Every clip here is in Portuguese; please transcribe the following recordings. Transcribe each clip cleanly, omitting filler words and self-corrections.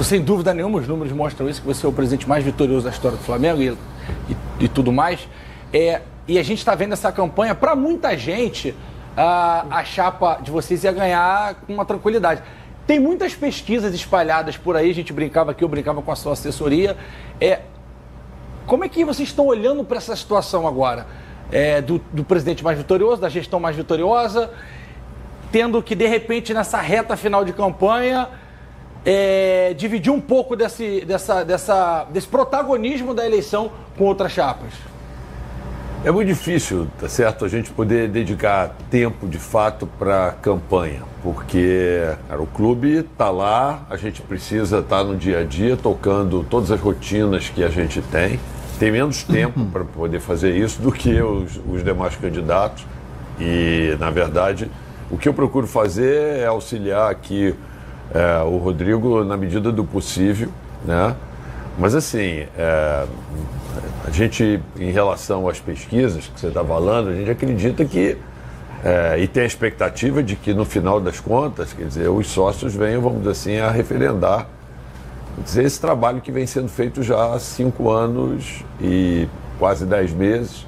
sem dúvida nenhuma, os números mostram isso, que você é o presidente mais vitorioso da história do Flamengo e tudo mais. E a gente está vendo essa campanha, para muita gente, a chapa de vocês ia ganhar com uma tranquilidade. Tem muitas pesquisas espalhadas por aí, a gente brincava aqui, eu brincava com a sua assessoria. Como é que vocês estão olhando para essa situação agora? Do presidente mais vitorioso, da gestão mais vitoriosa, tendo que, de repente, nessa reta final de campanha, dividir um pouco desse protagonismo da eleição com outras chapas? É muito difícil, tá certo, a gente poder dedicar tempo, de fato, para a campanha, porque, cara, o clube está lá, a gente precisa estar no dia a dia, tocando todas as rotinas que a gente tem menos tempo para poder fazer isso do que os demais candidatos e, na verdade, o que eu procuro fazer é auxiliar aqui o Rodrigo na medida do possível, né? Mas, assim, a gente, em relação às pesquisas que você está falando, a gente acredita que, e tem a expectativa de que, no final das contas, quer dizer, os sócios venham, vamos dizer assim, a referendar esse trabalho que vem sendo feito já há 5 anos e quase 10 meses,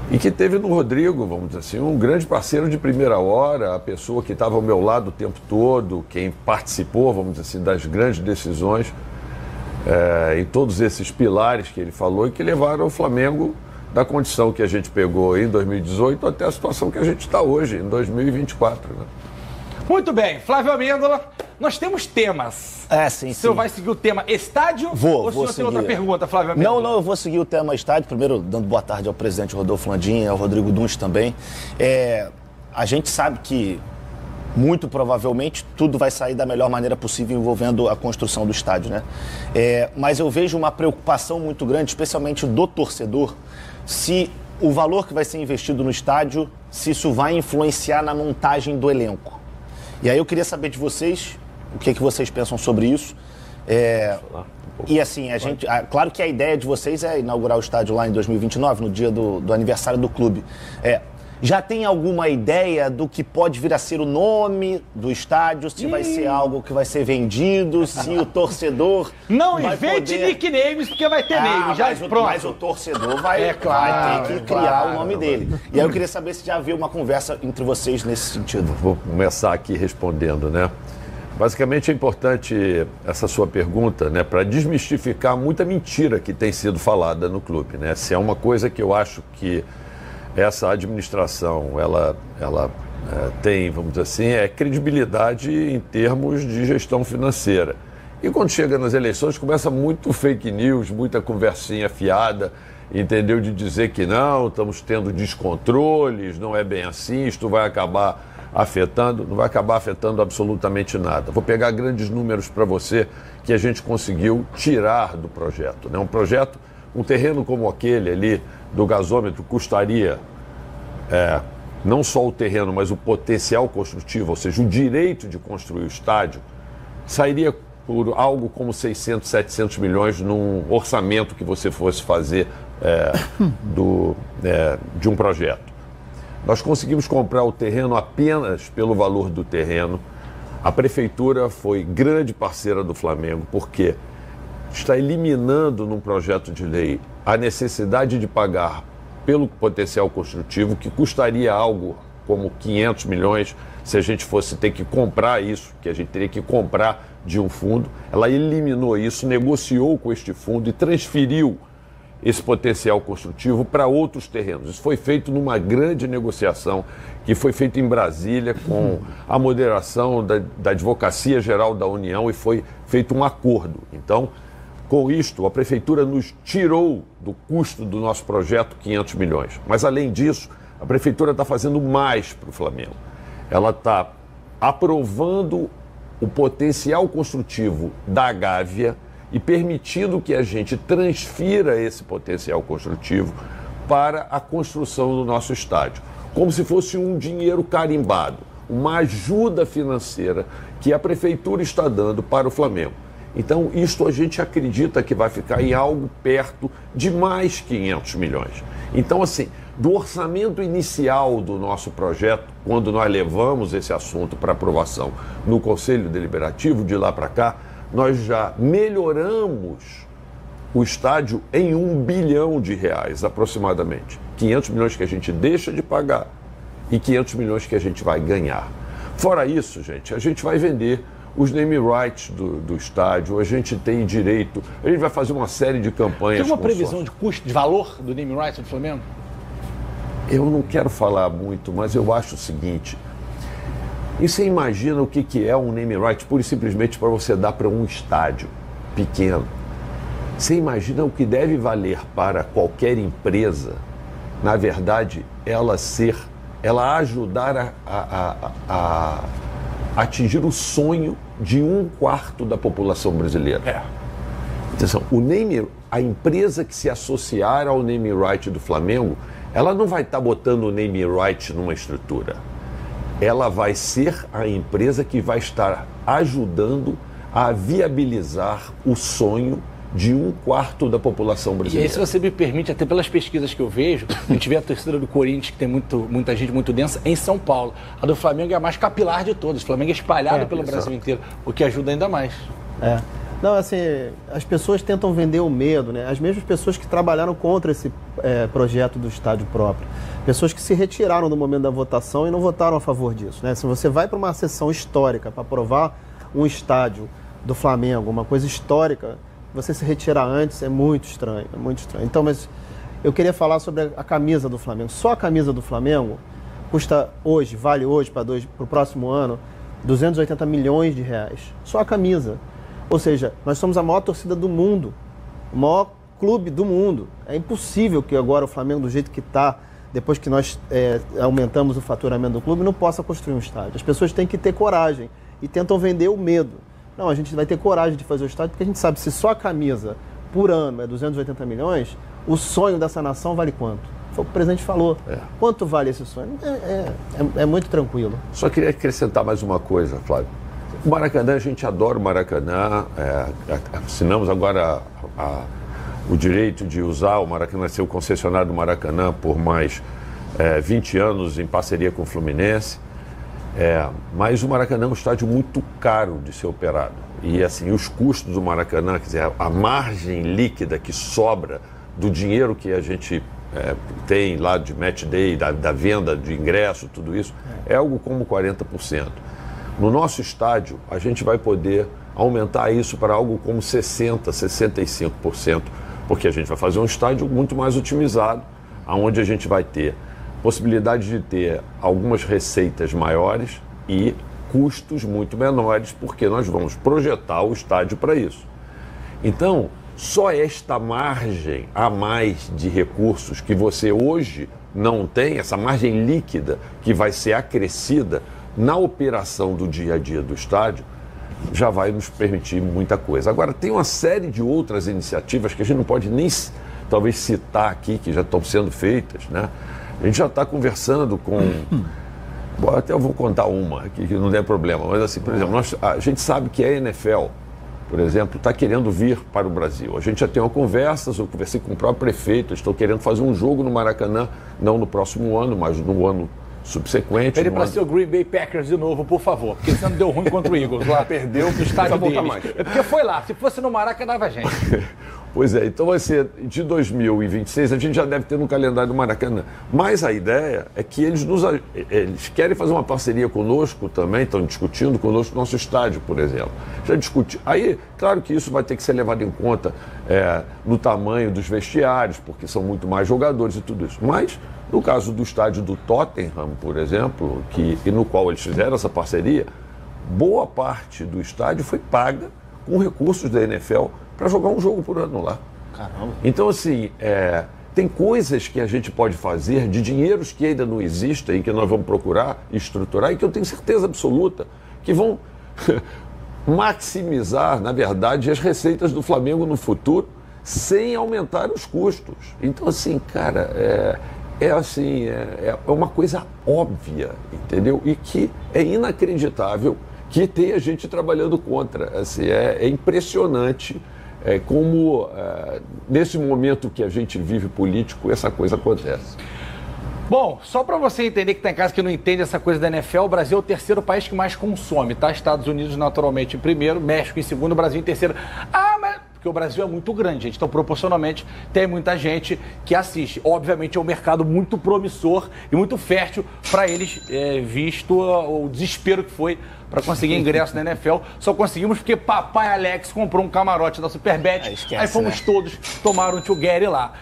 e que teve no Rodrigo, vamos dizer assim, um grande parceiro de primeira hora, a pessoa que estava ao meu lado o tempo todo, quem participou, vamos dizer assim, das grandes decisões, em todos esses pilares que ele falou e que levaram o Flamengo da condição que a gente pegou em 2018 até a situação que a gente está hoje, em 2024. Né? Muito bem, Flávio Amêndola, nós temos temas. Sim, O senhor vai seguir o tema estádio? Vou o senhor seguir. tem outra pergunta, Flávio Amêndola? Não, eu vou seguir o tema estádio. Primeiro, dando boa tarde ao presidente Rodolfo Landim e ao Rodrigo Duns também. A gente sabe que, muito provavelmente, tudo vai sair da melhor maneira possível envolvendo a construção do estádio, né? Mas eu vejo uma preocupação muito grande, especialmente do torcedor, se o valor que vai ser investido no estádio, se isso vai influenciar na montagem do elenco. E aí eu queria saber de vocês, o que vocês pensam sobre isso. E assim, claro que a ideia de vocês é inaugurar o estádio lá em 2029, no dia do aniversário do clube. Já tem alguma ideia do que pode vir a ser o nome do estádio? Se vai ser algo que vai ser vendido, se o torcedor... Não invente nicknames, porque vai ter name, mas o torcedor vai ter que criar o nome dele. E aí eu queria saber se já havia uma conversa entre vocês nesse sentido. Vou começar aqui respondendo, né? Basicamente é importante essa sua pergunta, né, para desmistificar muita mentira que tem sido falada no clube, né? Se é uma coisa que eu acho que essa administração, ela tem, vamos dizer assim, credibilidade em termos de gestão financeira. E quando chega nas eleições, começa muito fake news, muita conversinha fiada, entendeu? De dizer que não, estamos tendo descontroles, não é bem assim, isto vai acabar afetando, não vai acabar afetando absolutamente nada. Vou pegar grandes números para você que a gente conseguiu tirar do projeto, né? Um terreno como aquele ali do gasômetro custaria não só o terreno, mas o potencial construtivo, ou seja, o direito de construir o estádio, sairia por algo como 600, 700 milhões num orçamento que você fosse fazer de um projeto. Nós conseguimos comprar o terreno apenas pelo valor do terreno. A prefeitura foi grande parceira do Flamengo, porque está eliminando num projeto de lei a necessidade de pagar pelo potencial construtivo, que custaria algo como 500 milhões se a gente fosse ter que comprar isso, que a gente teria que comprar de um fundo. Ela eliminou isso, negociou com este fundo e transferiu esse potencial construtivo para outros terrenos. Isso foi feito numa grande negociação que foi feita em Brasília com a moderação da Advocacia Geral da União e foi feito um acordo. Então, com isto, a Prefeitura nos tirou do custo do nosso projeto 500 milhões. Mas, além disso, a Prefeitura está fazendo mais para o Flamengo. Ela está aprovando o potencial construtivo da Gávea e permitindo que a gente transfira esse potencial construtivo para a construção do nosso estádio. Como se fosse um dinheiro carimbado, uma ajuda financeira que a Prefeitura está dando para o Flamengo. Então, isto a gente acredita que vai ficar em algo perto de mais 500 milhões. Então, assim, do orçamento inicial do nosso projeto, quando nós levamos esse assunto para aprovação no Conselho Deliberativo, de lá para cá, nós já melhoramos o estádio em R$1 bilhão aproximadamente. 500 milhões que a gente deixa de pagar e 500 milhões que a gente vai ganhar. Fora isso, gente, a gente vai vender os name rights do estádio, a gente tem direito, a gente vai fazer uma série de campanhas. Tem uma previsão de custo, de valor do name rights do Flamengo? Eu não quero falar muito, mas eu acho o seguinte, e você imagina o que é um name right pura e simplesmente para você dar para um estádio pequeno. Você imagina o que deve valer para qualquer empresa, na verdade, ela ajudar a atingir o sonho de 1/4 da população brasileira. Atenção, a empresa que se associar ao name right do Flamengo, ela não vai estar botando o name right numa estrutura. Ela vai ser a empresa que vai estar ajudando a viabilizar o sonho de 1/4 da população brasileira. E aí, se você me permite, até pelas pesquisas que eu vejo, a gente vê a torcida do Corinthians, que tem muita gente muito densa, em São Paulo. A do Flamengo é a mais capilar de todas. O Flamengo é espalhado pelo Brasil inteiro, o que ajuda ainda mais. Não, assim, as pessoas tentam vender o medo, né? As mesmas pessoas que trabalharam contra esse projeto do estádio próprio. Pessoas que se retiraram do momento da votação e não votaram a favor disso, né? Se você vai para uma sessão histórica para aprovar um estádio do Flamengo, uma coisa histórica, você se retirar antes é muito estranho, Então, mas eu queria falar sobre a camisa do Flamengo. Só a camisa do Flamengo vale hoje para o próximo ano, R$280 milhões. Só a camisa. Ou seja, nós somos a maior torcida do mundo, o maior clube do mundo. É impossível que agora o Flamengo, do jeito que está, depois que nós aumentamos o faturamento do clube, não possa construir um estádio. As pessoas têm que ter coragem e tentam vender o medo. Não, a gente vai ter coragem de fazer o estádio, porque a gente sabe, se só a camisa por ano é 280 milhões, o sonho dessa nação vale quanto? Foi o que o presidente falou. Quanto vale esse sonho? É muito tranquilo. Só queria acrescentar mais uma coisa, Flávio. O Maracanã, a gente adora o Maracanã, assinamos agora o direito de usar o Maracanã, ser o concessionário do Maracanã por mais 20 anos em parceria com o Fluminense. Mas o Maracanã é um estádio muito caro de ser operado. E assim, os custos do Maracanã, quer dizer, a margem líquida que sobra do dinheiro que a gente tem lá de match day, da venda de ingresso, tudo isso, é algo como 40%. No nosso estádio, a gente vai poder aumentar isso para algo como 60%, 65%, porque a gente vai fazer um estádio muito mais otimizado, onde a gente vai ter possibilidade de ter algumas receitas maiores e custos muito menores, porque nós vamos projetar o estádio para isso. Então, só esta margem a mais de recursos que você hoje não tem, essa margem líquida que vai ser acrescida na operação do dia a dia do estádio, já vai nos permitir muita coisa. Agora, tem uma série de outras iniciativas que a gente não pode nem talvez citar aqui, que já estão sendo feitas, né? A gente já está conversando com... Bom, até eu vou contar uma aqui, que não tem problema. Mas assim, por exemplo, a gente sabe que a NFL, por exemplo, está querendo vir para o Brasil. A gente já tem uma conversa, eu conversei com o próprio prefeito, estou querendo fazer um jogo no Maracanã, não no próximo ano, mas no ano subsequente. Pede para ser o Green Bay Packers de novo, por favor, porque você não deu ruim contra o Eagles lá. Perdeu no estádio deles. Mais. É porque foi lá, se fosse no Maracanã, dava gente. Pois é, então vai ser de 2026, a gente já deve ter no calendário do Maracanã. Mas a ideia é que eles querem fazer uma parceria conosco também, estão discutindo conosco o nosso estádio, por exemplo. Já discuti. Aí, claro que isso vai ter que ser levado em conta no tamanho dos vestiários, porque são muito mais jogadores e tudo isso. Mas, no caso do estádio do Tottenham, por exemplo, e no qual eles fizeram essa parceria, boa parte do estádio foi paga com recursos da NFL para jogar um jogo por ano lá. Caramba. Então, assim, tem coisas que a gente pode fazer de dinheiros que ainda não existem e que nós vamos procurar estruturar e que eu tenho certeza absoluta que vão maximizar, na verdade, as receitas do Flamengo no futuro sem aumentar os custos. Então, assim, cara, é uma coisa óbvia, entendeu? E que é inacreditável que tenha gente trabalhando contra. Assim, é impressionante como, nesse momento que a gente vive político, essa coisa acontece. Bom, só para você entender que tá em casa que não entende essa coisa da NFL, o Brasil é o terceiro país que mais consome, tá? Estados Unidos naturalmente em primeiro, México em segundo, Brasil em terceiro. Ah, mas... Porque o Brasil é muito grande, gente. Então, proporcionalmente, tem muita gente que assiste. Obviamente, é um mercado muito promissor e muito fértil para eles, visto o desespero que foi para conseguir ingresso na NFL. Só conseguimos porque papai Alex comprou um camarote da Superbet. Aí fomos todos tomar um together lá.